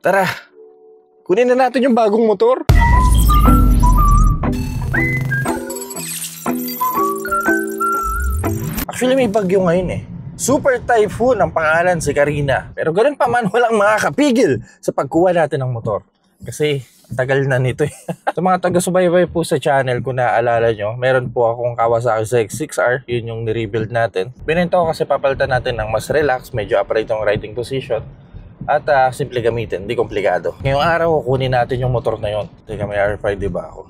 Tara, kunin na natin yung bagong motor. Actually, may bagyo ngayon eh. Super Typhoon ang pangalan si Karina. Pero ganun pa man, walang makakapigil sa pagkuha natin ng motor. Kasi tagal na nito eh. Sa mga taga-subaybay po sa channel, kung naaalala nyo, meron po akong Kawasaki ZX-6R. Yun yung ni-rebuild natin. Binenta ko kasi papalitan natin ng mas relax, medyo upright yung riding position. At simple gamitin, hindi komplikado. Ngayong araw, kunin natin yung motor na yun. Teka, may RFID diba ako?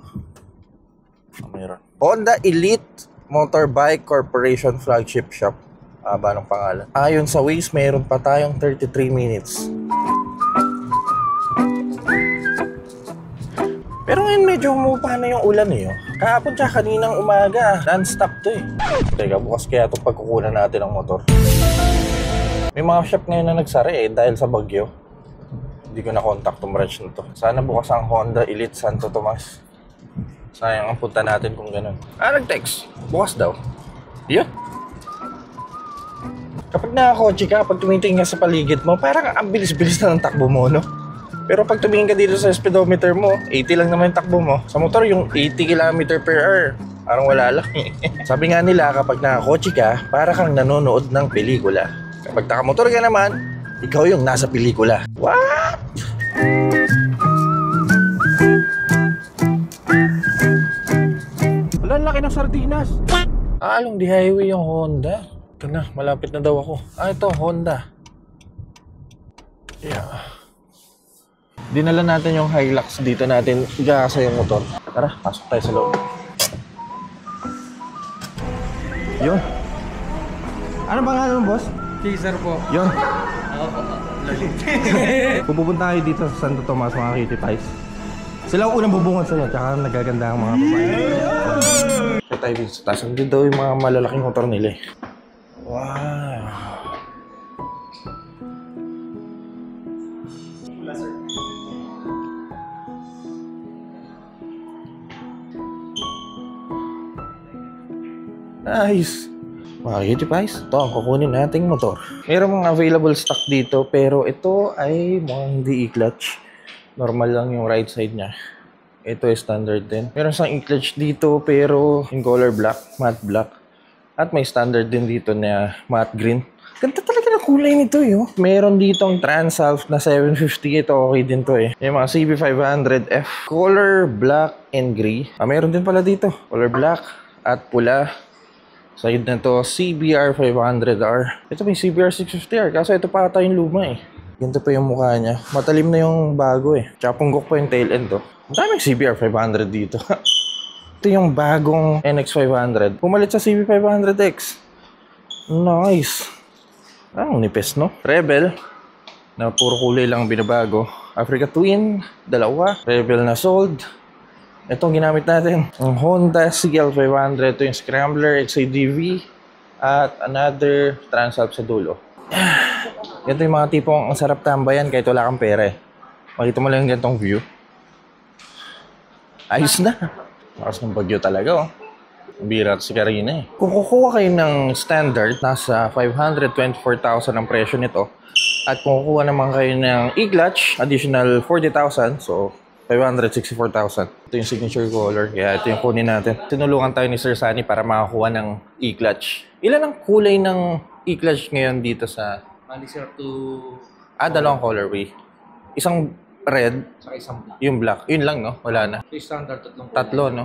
Mayroon. Honda Elite Motorbike Corporation Flagship Shop. Ba ng pangalan? Ayon sa Waze, mayroon pa tayong 33 minutes. Pero ngayon medyo umupa na yung ulan eh. Kahapon tsaka kaninang umaga, non-stop to eh. Teka, bukas kaya itong pagkukunan natin ng motor. May mga shop ngayon na nagsara eh dahil sa bagyo. Hindi ko na-contact tong branch na to. Sana bukas ang Honda Elite Santo Tomas. Sayang ang punta natin kung ganun. Nag-text. Bukas daw. Yun. Kapag nakakotse ka, pag tumitingin ka sa paligid mo, parang ang bilis-bilis na ng takbo mo, no? Pero pag tumingin ka dito sa speedometer mo, 80 lang naman yung takbo mo. Sa motor, yung 80 km per hour. Parang wala lang eh. Sabi nga nila, kapag nakakotse ka, para kang nanonood ng pelikula. Kapag nakamotor ka naman, ikaw yung nasa pelikula. What? Wala, laki ng sardinas. Along di highway yung Honda. Ito na, malapit na daw ako. Ito, Honda. Yeah. Dinala natin yung Hilux dito natin. Igakasa yung motor. Tara, pasok tayo sa loob. Yun. Ano pangalan mo, boss? Teaser po. Yun. Lalit. Pupunta kayo dito sa Santo Tomas, mga kitty pies. Sila ang unang bubungan sa'yo, tsaka nagaganda ang mga babae. Kaya tayo dito sa taas. Hindi daw yung mga malalaking motor nila eh. Wow. Nice. Mga kitty pies, ito ang kukunin nating motor. Mayroong mga available stock dito, pero ito ay mukhang hindi e-clutch. Normal lang yung right side niya. Ito ay standard din. Meron siyang e-clutch dito, pero in color black, matte black. At may standard din dito na matte green. Ganda talaga ng kulay nito eh. Meron ditong Transalp na 750. Ito okay din to eh. Yung mga CB500F. Color black and gray. Meron din pala dito. Color black at pula. Side na to, CBR 500R. Ito may CBR 650R. Kaso ito pa ata yung luma eh. Ganito pa yung mukha niya. Matalim na yung bago eh. Tsaka punggok pa yung tail end to. Ang daming CBR 500 dito. Ito yung bagong NX500. Pumalit sa CB500X. Nice. Ang nipis, no? Rebel. Na puro kulay lang binabago. Africa Twin. Dalawa. Rebel na sold. Ito ang ginamit natin. Ang Honda CL500. Ito yung Scrambler XADV. At another Transalp sa dulo. Ito yung mga tipong ang sarap tambayan kahit wala kang pera eh. Makita mo lang yung gantong view. Ayos na. Lakas ng bagyo talaga, oh. Birat si Karina eh. Kung kukuha kayo ng standard, nasa 524,000 ang presyo nito. At kung kukuha naman kayo ng e-clutch, additional 40,000. So, 564,000. Ito yung signature color. Kaya ito yung kunin natin. Tinulungan tayo ni Sir Sunny para makakuha ng e-clutch. Ilan ang kulay ng e-clutch ngayon dito sa... Sir, to... dalawang colorway. Isang red, saka isang black. yung black. Yun lang, no? Wala na. Ito yung standard, tatlong kulay. Tatlo, no?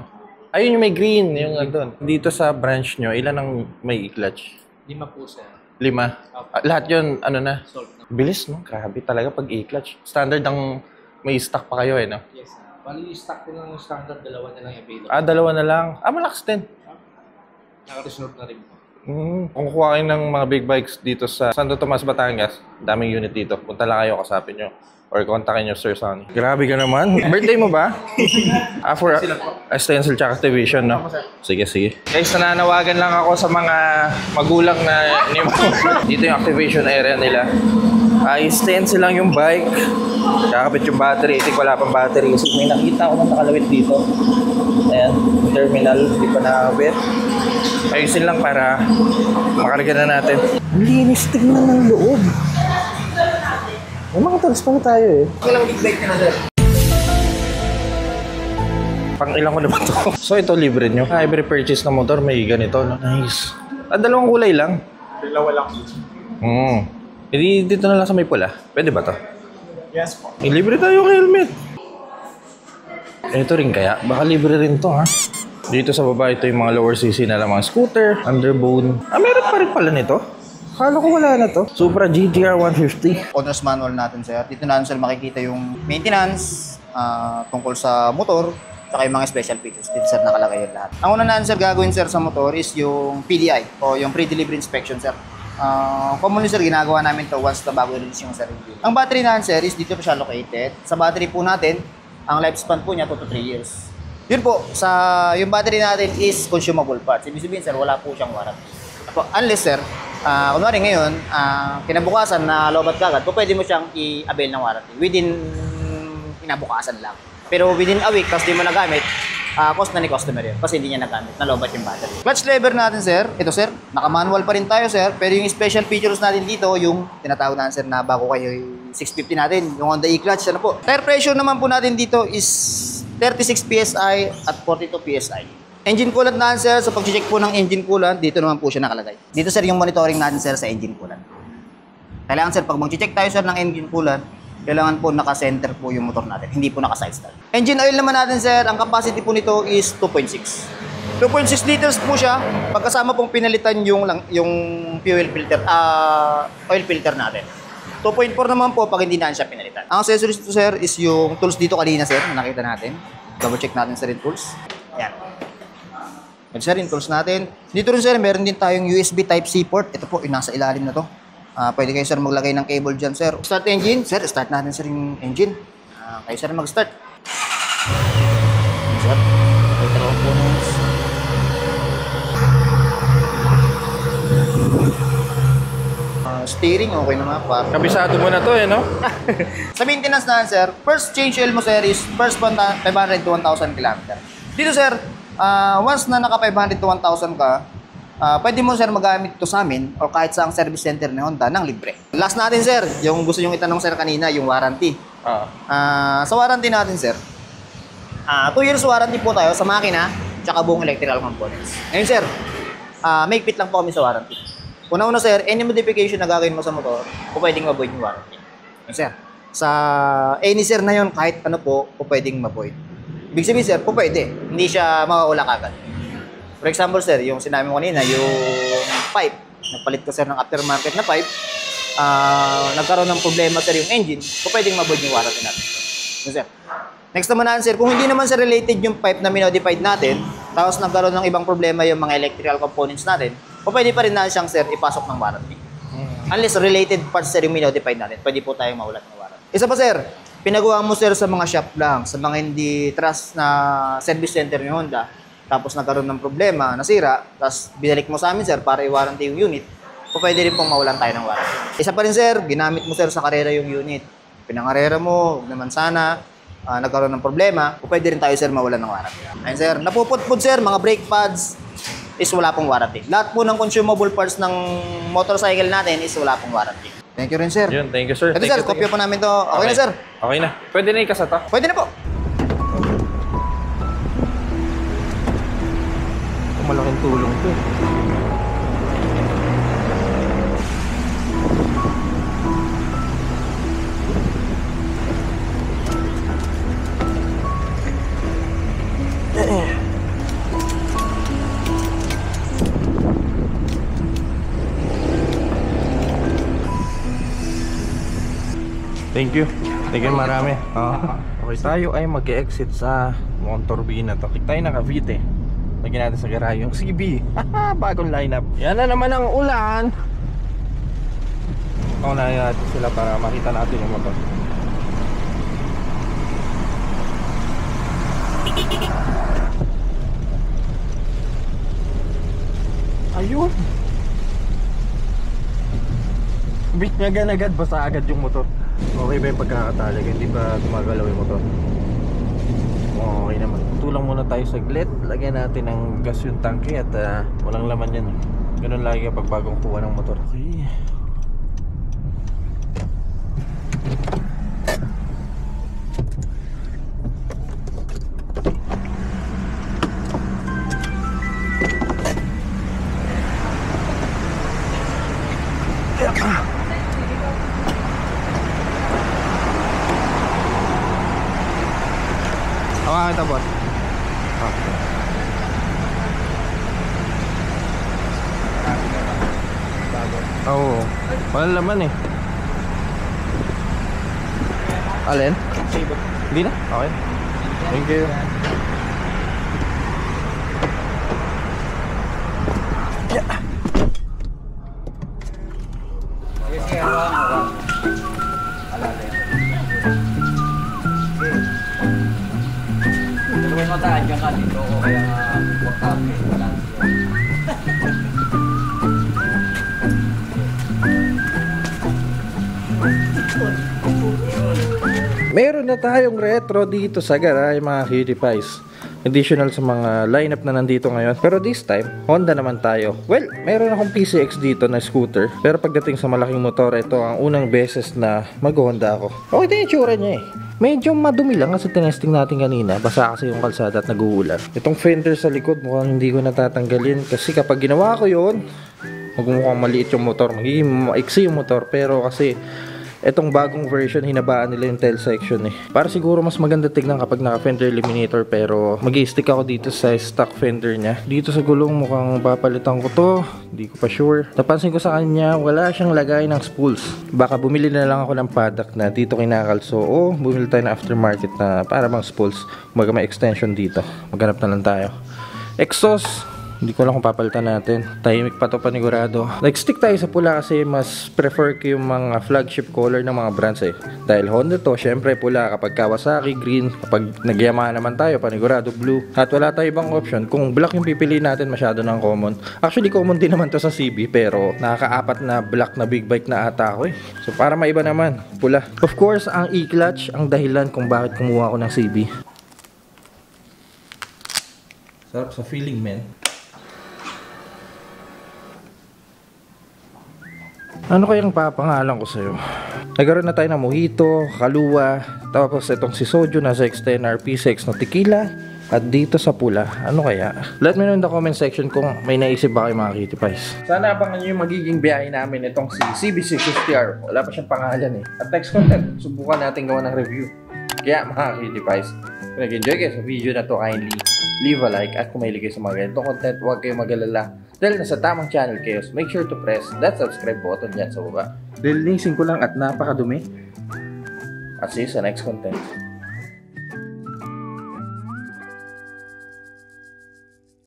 Ayun yung may green, yung doon. Dito sa branch nyo, ilan ang may e-clutch? 5 po, sir. 5? Lahat yun, ano na? Sold na. Bilis, no? Grabe talaga pag e-clutch. Standard ang may stock pa kayo, eh, no? Yes, sir. Bali, yung stock ko ng standard, dalawa na lang yung available. Dalawa na lang. Malakas din. Naka-reserve na rin po. Kung kukuha kayo ng mga big bikes dito sa Santo Tomas, Batangas, daming unit dito. Punta lang kayo, kasapin nyo. Or kontakin nyo, Sir Sonny. Grabe ka naman. Birthday mo ba? For stencil tsaka activation, no? Sige, sige. Guys, nananawagan lang ako sa mga magulang na dito yung activation area nila. Stencil lang yung bike. Kakapit yung battery. Itik wala pang battery. Kasi may nakita ako na nakalawit dito. Ayan, terminal. Hindi pa nakakabit. Ayusin lang para makarga na natin. Linis, tignan ng loob. May mga tools pala tayo eh. Kailang big bike ka na, sir. Pang ilang ko na ba ito? So ito libre nyo. Every purchase ng motor may ganito. No? Nice. Dalawang kulay lang. Dalawa lang. Hindi dito na lang sa may pula. Pwede ba to? Yes po. Libre tayo ng helmet. Ito rin kaya. Baka libre rin to ha. Dito sa baba ito yung mga lower CC na lang mga scooter, underbone. Meron pa rin pala nito. Akala ko wala na to. Supra GTR 150. Owner's manual natin, sir. Dito natin, sir, makikita yung maintenance tungkol sa motor, saka yung mga special features. Dito, sir, nakalagay yun lahat. Ang una natin, sir, gagawin, sir, sa motor is yung PDI o yung pre-delivery inspection, sir. Commonly, sir, ginagawa namin to once na bago release yung sir review. Ang battery natin, sir, is dito po siya located. Sa battery po natin, ang lifespan po niya 2 to 3 years. Yun po, yung battery natin is consumable parts. Ibig sabihin, sir, wala po siyang warranty. Unless, sir, kunwari ngayon, kinabukasan na lobat kagad, po pwede mo siyang i-avail ng warranty within kinabukasan lang. Pero within a week, tapos di mo nagamit, cost na ni customer yun kasi hindi niya nagamit, nalobat yung battery. Clutch lever natin, sir, ito, sir, naka-manual pa rin tayo, sir, pero yung special features natin dito, yung tinatawag natin, sir, na bago kayo 650 natin, yung Honda e-clutch, ano po. Tire pressure naman po natin dito is 36 PSI at 42 PSI. Engine coolant natin, sir, sa pag-check po ng engine coolant, dito naman po siya nakalagay. Dito, sir, yung monitoring natin, sir, sa engine coolant. Kailangan, sir, pag mag-check tayo, sir, ng engine coolant, kailangan po naka-center po yung motor natin, hindi po naka-side start. Engine oil naman natin, sir, ang capacity po nito is 2.6. 2.6 liters po siya, pagkasama pong pinalitan yung fuel filter, oil filter natin. 2.4 naman po pag hindi na siya pinalitan. Ang accessories to, sir, is yung tools dito kanina, sir, na nakita natin. Double check natin, sir, yung tools. Ayan. Sir, yung tools natin. Dito rin, sir, meron din tayong USB Type-C port. Ito po, yung nasa ilalim na to. Pwede kayo, sir, maglagay ng cable dyan, sir. Start engine. Sir, start natin, sir, yung engine. Kayo, sir, mag-start. Sir, ito components. Steering, okay naman. Kabisado mo na to eh, no? Sa maintenance na, sir, first change oil mo, sir, is first 500 to 1,000 km. Dito, sir, once na naka 500 to 1,000 ka, pwede mo, sir, magamit ito sa amin o kahit sa ang service center ni Honda ng libre. Last natin, sir, yung gusto nyong itanong, sir, kanina, yung warranty. Sa warranty natin, sir, 2 years warranty po tayo sa makina tsaka buong electrical components. Ngayon, sir, may fit lang po kami sa warranty. Una-una, sir, any modification na gagawin mo sa motor, pwedeng ma-void yung warranty. Ngayon, sir, sa any, sir, na yun, kahit ano po, pwedeng ma-void. Ibig sabihin, sir, pwede. Hindi siya mawawala kagad. For example, sir, yung sinabi mo kanina, yung pipe. Nagpalit ko, sir, ng aftermarket na pipe. Nagkaroon ng problema, sir, yung engine. Pwedeng ma-void yung warranty natin. Ngayon, sir. Next naman natin, sir, kung hindi naman, sir, related yung pipe na minodified natin, tapos nagkaroon ng ibang problema yung mga electrical components natin, pwede pa rin na siyang, sir, ipasok ng warranty. Unless related parts, sir, yung minodified natin, pwede po tayong maulat ng warranty. Isa pa, sir, pinagawa mo, sir, sa mga shop lang, sa mga hindi trust na service center ni Honda, tapos nagkaroon ng problema, nasira, tapos binalik mo sa amin, sir, para i-warranty yung unit, pwede rin pong mawalan tayo ng warranty. Isa pa rin, sir, ginamit mo, sir, sa karera yung unit. Pinangarera mo, huwag naman sana, nagkaroon ng problema, pwede rin tayo, sir, mawalan ng warranty. Ayun, sir, napuputpud, sir, mga brake pads, is wala pong warranty. Lahat po ng consumable parts ng motorcycle natin is wala pong warranty. Thank you rin, sir. Yun, thank you, sir. Ito, Thank sir, you, thank kopya you. po namin to. Okay na, sir? Okay na. Pwede na ikasata? Pwede na po. Malaking tulong to. Thank you. Thank you marami. Okay, tayo ay mag-exit sa Montorbina to. Tayo na Cavite. Lagyan natin sa garahe yung CB. Bagong lineup. Yan na naman ang ulan. Unahin natin sila para makita natin yung motor. Ayun. Bit niya agad, basta agad yung motor. Okay ba yung pagkakatalag? Hindi ba gumagalaw yung motor? Okay naman. Tulang muna tayo saglit. Lagyan natin ng gas yung tangke at walang laman yan. Ganun lagi kapag bagong kuha ng motor. Okay. kita, boss. Okay. Oo. Walang laman eh. Alin? Hindi na? Okay. Thank you. Tuloy mo tayo dyan ka dito o kaya importante. Wala Meron na tayong retro dito sa garage mga cutie pies. Additional sa mga lineup na nandito ngayon. Pero this time, Honda naman tayo. Well, meron akong PCX dito na scooter. Pero pagdating sa malaking motor, ito ang unang beses na mag-Honda ako. Okay din yung tsura niya eh. Medyo madumi lang kasi tinesting natin kanina. Basa kasi yung kalsada at nag-uulan. Itong fender sa likod mukhang hindi ko natatanggalin. Kasi kapag ginawa ko yun, magmukhang maliit yung motor. Magiging maiksi yung motor. Pero kasi etong bagong version, hinabaan nila yung tail section eh. Para siguro mas maganda tignan kapag naka-fender eliminator, pero mag-i-stick ako dito sa stock fender niya. Dito sa gulong mukhang papalitan ko to, hindi ko pa sure. Napansin ko sa kanya, wala siyang lagay ng spools. Baka bumili na lang ako ng paddock na dito kinakalso o bumili tayo na aftermarket na para bang spools. Kumbaga may extension dito. Maghanap na lang tayo. Exhaust, hindi ko lang kung papalitan natin. Tahimik pa to, panigurado. Like-stick tayo sa pula kasi mas prefer ko yung mga flagship color ng mga brands eh. Dahil Honda to, syempre pula. Kapag Kawasaki, green. Kapag nagyamahan naman tayo, panigurado, blue. At wala tayo ibang option. Kung black yung pipiliin natin, masyado ng common. Actually, common din naman to sa CB, pero nakakaapat na black na big bike na ata ako eh. So para maiba naman, pula. Of course, ang e-clutch ang dahilan kung bakit kumuha ako ng CB. Sarap sa feeling, man. Ano kayang papangalan ko sa'yo? Nagkaroon na tayo ng mojito, kaluwa, tapos itong si Soju na 610 RP6 na tequila, at dito sa pula. Ano kaya? Let me know in the comment section kung may naisip ba kayo mga cutie pies. Sana abangan nyo yung magiging biyahe namin itong si CB650R. Wala pa siyang pangalan eh. At next content, subukan natin gawa ng review. Kaya mga cutie pies, kung nag-enjoy kayo sa video na to, kindly leave a like, at kung mahilig kayo sa mga ganitong content, huwag kayong mag-alala. Dahil nasa tamang channel kayo, so make sure to press that subscribe button dyan sa baba. Dahil linisin ko lang at napakadumi. At see you sa next content.